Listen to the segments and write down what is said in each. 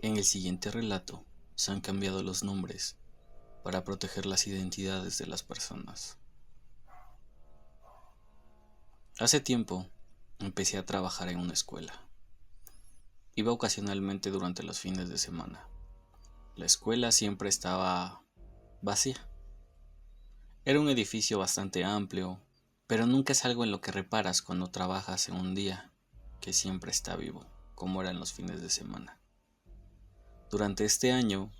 En el siguiente relato se han cambiado los nombres para proteger las identidades de las personas. Hace tiempo empecé a trabajar en una escuela. Iba ocasionalmente durante los fines de semana. La escuela siempre estaba vacía. Era un edificio bastante amplio, pero nunca es algo en lo que reparas cuando trabajas en un día que siempre está vivo, como eran los fines de semana. Durante este año,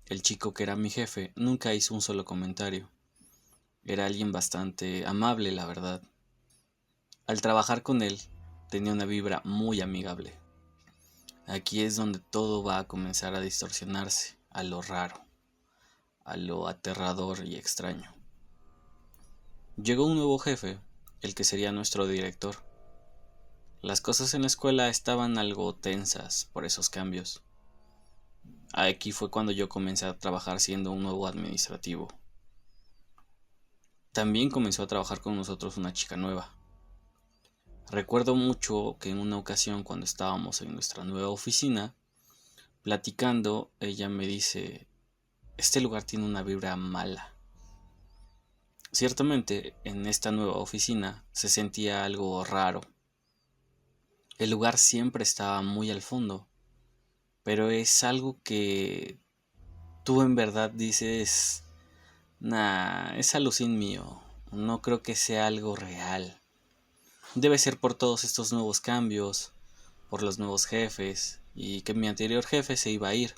el chico que era mi jefe nunca hizo un solo comentario. Era alguien bastante amable, la verdad. Al trabajar con él, tenía una vibra muy amigable. Aquí es donde todo va a comenzar a distorsionarse, a lo raro, a lo aterrador y extraño. Llegó un nuevo jefe, el que sería nuestro director. Las cosas en la escuela estaban algo tensas por esos cambios. Aquí fue cuando yo comencé a trabajar siendo un nuevo administrativo. También comenzó a trabajar con nosotros una chica nueva. Recuerdo mucho que en una ocasión cuando estábamos en nuestra nueva oficina, platicando, ella me dice, este lugar tiene una vibra mala. Ciertamente, en esta nueva oficina se sentía algo raro. El lugar siempre estaba muy al fondo, pero es algo que tú en verdad dices, nah, es alucín mío, no creo que sea algo real. Debe ser por todos estos nuevos cambios, por los nuevos jefes, y que mi anterior jefe se iba a ir.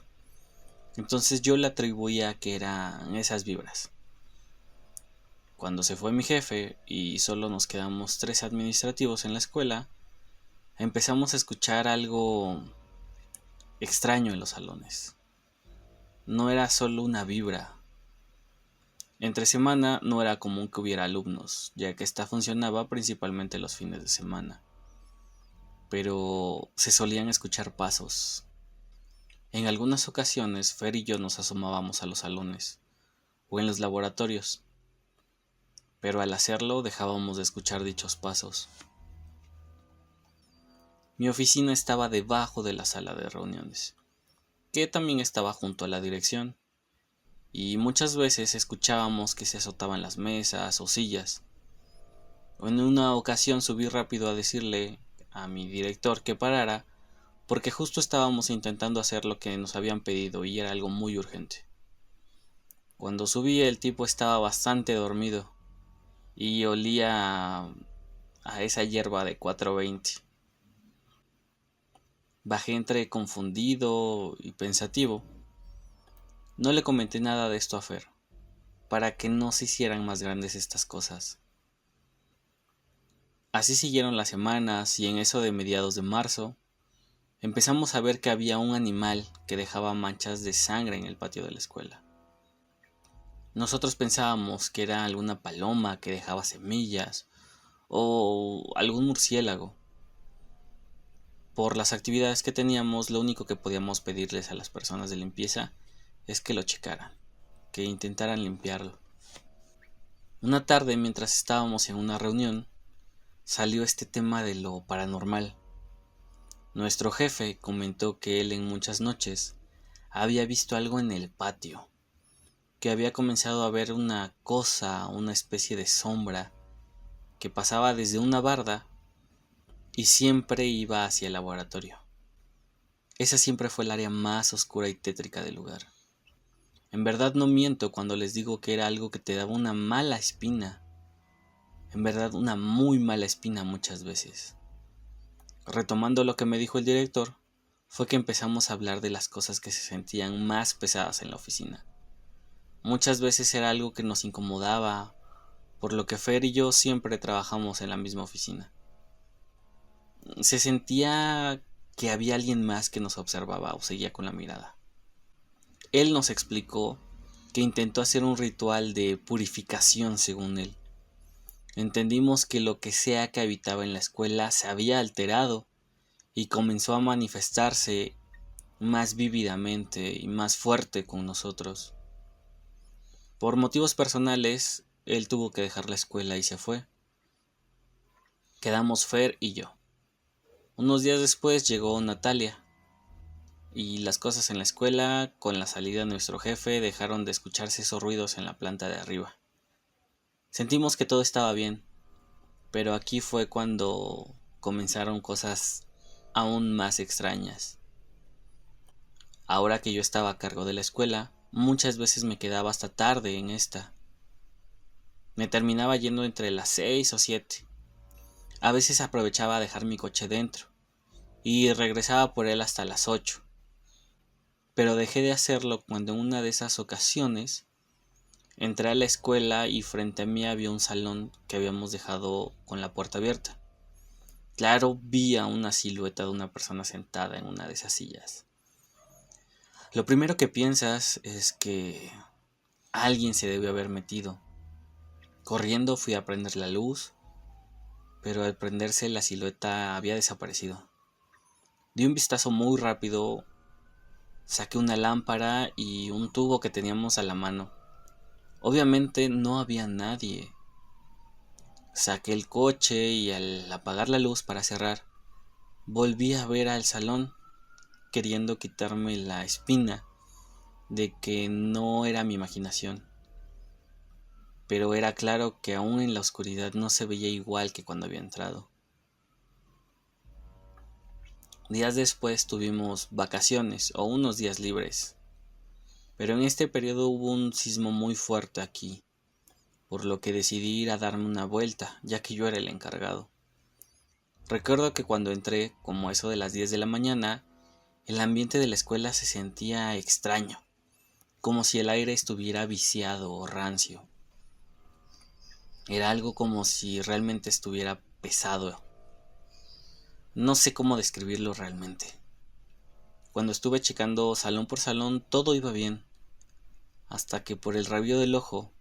Entonces yo le atribuía a que eran esas vibras. Cuando se fue mi jefe y solo nos quedamos 3 administrativos en la escuela, empezamos a escuchar algo extraño en los salones. No era solo una vibra. Entre semana no era común que hubiera alumnos, ya que esta funcionaba principalmente los fines de semana. Pero se solían escuchar pasos. En algunas ocasiones, Fer y yo nos asomábamos a los salones o en los laboratorios, pero al hacerlo dejábamos de escuchar dichos pasos. Mi oficina estaba debajo de la sala de reuniones, que también estaba junto a la dirección, y muchas veces escuchábamos que se azotaban las mesas o sillas. En una ocasión subí rápido a decirle a mi director que parara, porque justo estábamos intentando hacer lo que nos habían pedido y era algo muy urgente. Cuando subí el tipo estaba bastante dormido y olía a esa hierba de 420. Bajé entre confundido y pensativo. No le comenté nada de esto a Fer, para que no se hicieran más grandes estas cosas. Así siguieron las semanas y en eso de mediados de marzo, empezamos a ver que había un animal que dejaba manchas de sangre en el patio de la escuela. Nosotros pensábamos que era alguna paloma que dejaba semillas o algún murciélago. Por las actividades que teníamos, lo único que podíamos pedirles a las personas de limpieza es que lo checaran, que intentaran limpiarlo. Una tarde, mientras estábamos en una reunión, salió este tema de lo paranormal. Nuestro jefe comentó que él en muchas noches había visto algo en el patio, que había comenzado a ver una cosa, una especie de sombra, que pasaba desde una barda y siempre iba hacia el laboratorio. Esa siempre fue el área más oscura y tétrica del lugar. En verdad no miento cuando les digo que era algo que te daba una mala espina. En verdad una muy mala espina muchas veces. Retomando lo que me dijo el director, fue que empezamos a hablar de las cosas que se sentían más pesadas en la oficina. Muchas veces era algo que nos incomodaba, por lo que Fer y yo siempre trabajamos en la misma oficina. Se sentía que había alguien más que nos observaba o seguía con la mirada. Él nos explicó que intentó hacer un ritual de purificación según él. Entendimos que lo que sea que habitaba en la escuela se había alterado y comenzó a manifestarse más vívidamente y más fuerte con nosotros. Por motivos personales, él tuvo que dejar la escuela y se fue. Quedamos Fer y yo. Unos días después llegó Natalia. y las cosas en la escuela, con la salida de nuestro jefe, dejaron de escucharse esos ruidos en la planta de arriba. Sentimos que todo estaba bien, pero aquí fue cuando comenzaron cosas aún más extrañas. Ahora que yo estaba a cargo de la escuela, muchas veces me quedaba hasta tarde en esta. Me terminaba yendo entre las 6 o 7. A veces aprovechaba a dejar mi coche dentro y regresaba por él hasta las 8. Pero dejé de hacerlo cuando en una de esas ocasiones entré a la escuela y frente a mí había un salón que habíamos dejado con la puerta abierta. Claro, vi a una silueta de una persona sentada en una de esas sillas. Lo primero que piensas es que alguien se debió haber metido. Corriendo fui a prender la luz, pero al prenderse la silueta había desaparecido. Di un vistazo muy rápido, saqué una lámpara y un tubo que teníamos a la mano. Obviamente no había nadie. Saqué el coche y al apagar la luz para cerrar, volví a ver al salón, queriendo quitarme la espina de que no era mi imaginación. Pero era claro que aún en la oscuridad no se veía igual que cuando había entrado. Días después tuvimos vacaciones o unos días libres, pero en este periodo hubo un sismo muy fuerte aquí, por lo que decidí ir a darme una vuelta, ya que yo era el encargado. Recuerdo que cuando entré, como eso de las 10 de la mañana, el ambiente de la escuela se sentía extraño, como si el aire estuviera viciado o rancio. Era algo como si realmente estuviera pesado. No sé cómo describirlo realmente. Cuando estuve checando salón por salón, todo iba bien, hasta que por el rabillo del ojo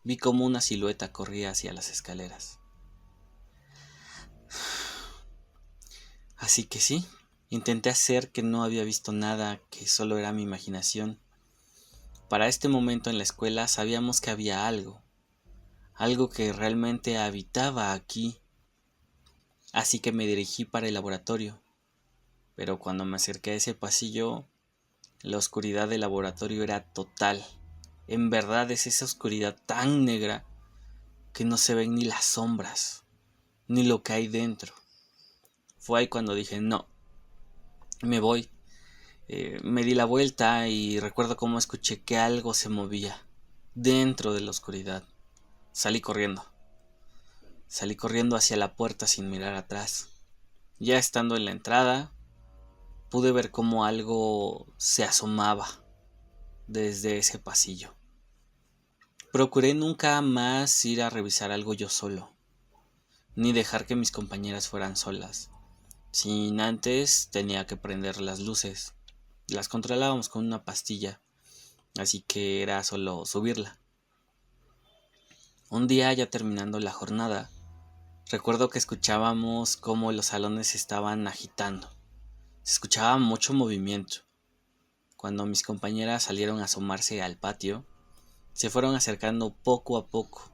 vi como una silueta corría hacia las escaleras. Así que sí, intenté hacer que no había visto nada, que solo era mi imaginación. Para este momento en la escuela sabíamos que había algo que realmente habitaba aquí, así que me dirigí para el laboratorio. Pero cuando me acerqué a ese pasillo, la oscuridad del laboratorio era total. En verdad es esa oscuridad tan negra que no se ven ni las sombras, ni lo que hay dentro. Fue ahí cuando dije, no, me voy. Me di la vuelta y recuerdo cómo escuché que algo se movía dentro de la oscuridad. Salí corriendo. Salí corriendo hacia la puerta sin mirar atrás. Ya estando en la entrada, pude ver cómo algo se asomaba desde ese pasillo. Procuré nunca más ir a revisar algo yo solo, ni dejar que mis compañeras fueran solas. Sin antes tenía que prender las luces. Las controlábamos con una pastilla, así que era solo subirla. Un día, ya terminando la jornada, recuerdo que escuchábamos cómo los salones se estaban agitando. Se escuchaba mucho movimiento. Cuando mis compañeras salieron a asomarse al patio, se fueron acercando poco a poco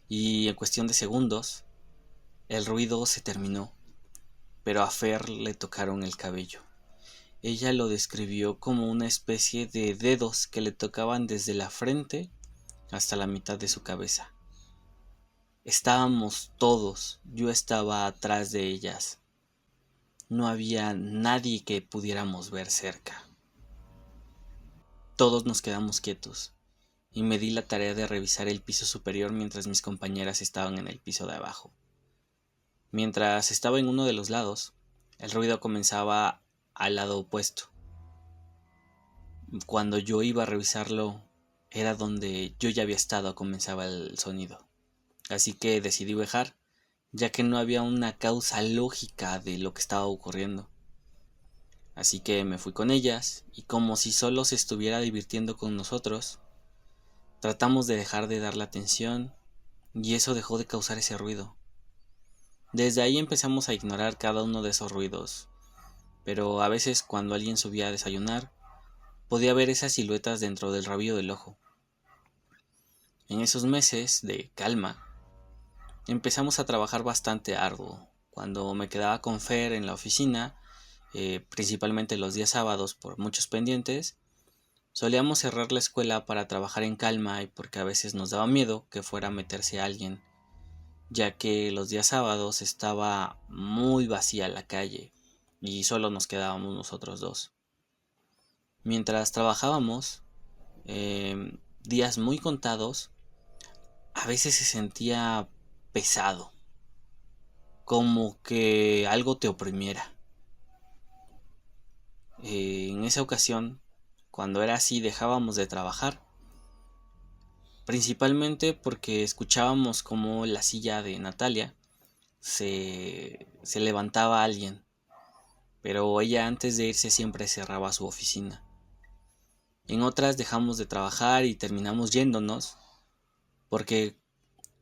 y en cuestión de segundos el ruido se terminó, pero a Fer le tocaron el cabello. Ella lo describió como una especie de dedos que le tocaban desde la frente hasta la mitad de su cabeza. Estábamos todos, yo estaba atrás de ellas. No había nadie que pudiéramos ver cerca. Todos nos quedamos quietos y me di la tarea de revisar el piso superior mientras mis compañeras estaban en el piso de abajo. Mientras estaba en uno de los lados, el ruido comenzaba al lado opuesto. Cuando yo iba a revisarlo, era donde yo ya había estado, comenzaba el sonido. Así que decidí bajar, ya que no había una causa lógica de lo que estaba ocurriendo. Así que me fui con ellas, y como si solo se estuviera divirtiendo con nosotros, tratamos de dejar de darle atención, y eso dejó de causar ese ruido. Desde ahí empezamos a ignorar cada uno de esos ruidos, pero a veces cuando alguien subía a desayunar, podía ver esas siluetas dentro del rabillo del ojo. En esos meses de calma, empezamos a trabajar bastante arduo. Cuando me quedaba con Fer en la oficina, principalmente los días sábados por muchos pendientes, solíamos cerrar la escuela para trabajar en calma y porque a veces nos daba miedo que fuera a meterse alguien, ya que los días sábados estaba muy vacía la calle y solo nos quedábamos nosotros dos. Mientras trabajábamos, días muy contados, a veces se sentía pesado, como que algo te oprimiera. En esa ocasión, cuando era así, dejábamos de trabajar, principalmente porque escuchábamos como la silla de Natalia se levantaba alguien, pero ella antes de irse siempre cerraba su oficina. En otras dejamos de trabajar y terminamos yéndonos porque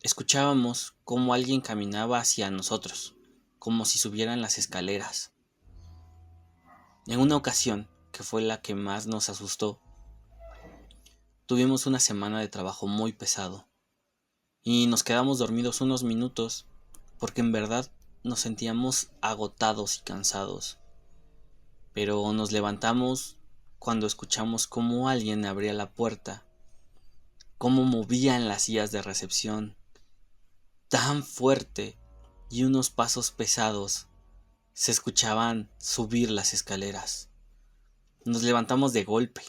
escuchábamos cómo alguien caminaba hacia nosotros, como si subieran las escaleras. En una ocasión, que fue la que más nos asustó, tuvimos una semana de trabajo muy pesado y nos quedamos dormidos unos minutos porque en verdad nos sentíamos agotados y cansados. Pero nos levantamos cuando escuchamos cómo alguien abría la puerta, cómo movían las sillas de recepción tan fuerte y unos pasos pesados se escuchaban subir las escaleras. Nos levantamos de golpe.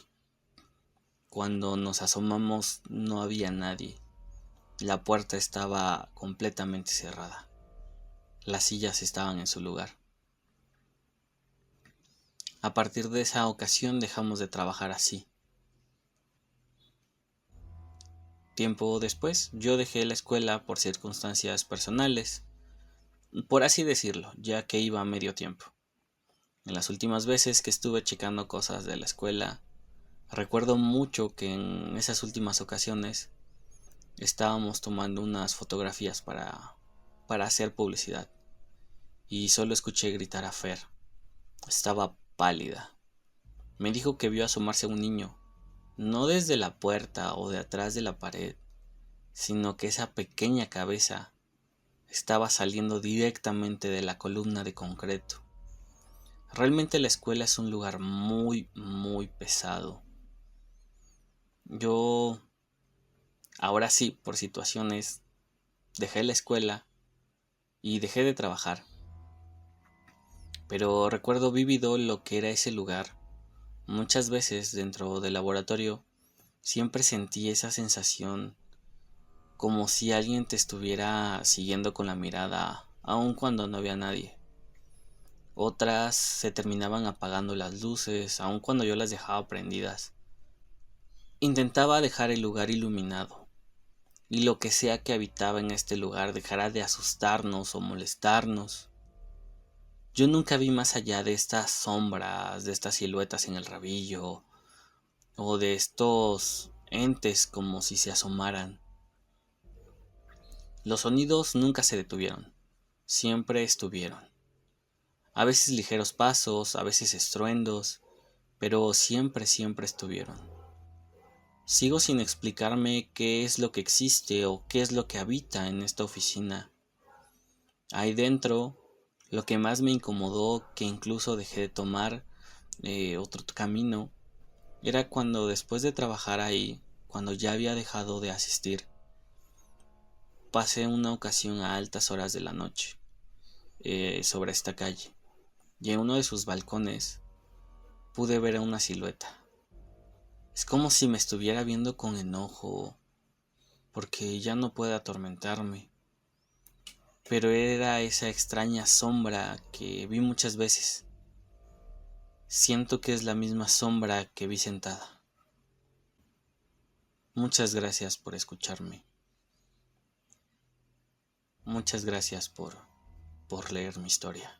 Cuando nos asomamos no había nadie. La puerta estaba completamente cerrada. Las sillas estaban en su lugar. A partir de esa ocasión dejamos de trabajar así. Tiempo después, yo dejé la escuela por circunstancias personales, por así decirlo, ya que iba a medio tiempo. En las últimas veces que estuve checando cosas de la escuela, recuerdo mucho que en esas últimas ocasiones estábamos tomando unas fotografías para hacer publicidad y solo escuché gritar a Fer. Estaba pálida. Me dijo que vio asomarse a un niño, no desde la puerta o de atrás de la pared, sino que esa pequeña cabeza estaba saliendo directamente de la columna de concreto. Realmente la escuela es un lugar muy, muy pesado. Yo, ahora sí, por situaciones, dejé la escuela y dejé de trabajar. Pero recuerdo vívido lo que era ese lugar. Muchas veces dentro del laboratorio siempre sentí esa sensación como si alguien te estuviera siguiendo con la mirada, aun cuando no había nadie. Otras se terminaban apagando las luces, aun cuando yo las dejaba prendidas. Intentaba dejar el lugar iluminado, y lo que sea que habitaba en este lugar dejara de asustarnos o molestarnos. Yo nunca vi más allá de estas sombras, de estas siluetas en el rabillo, o de estos entes como si se asomaran. Los sonidos nunca se detuvieron, siempre estuvieron. A veces ligeros pasos, a veces estruendos, pero siempre, siempre estuvieron. Sigo sin explicarme qué es lo que existe o qué es lo que habita en esta oficina. Ahí dentro, lo que más me incomodó, que incluso dejé de tomar otro camino, era cuando después de trabajar ahí, cuando ya había dejado de asistir, pasé una ocasión a altas horas de la noche sobre esta calle, y en uno de sus balcones pude ver a una silueta. Es como si me estuviera viendo con enojo, porque ya no puede atormentarme. Pero era esa extraña sombra que vi muchas veces. Siento que es la misma sombra que vi sentada. Muchas gracias por escucharme. Muchas gracias por leer mi historia.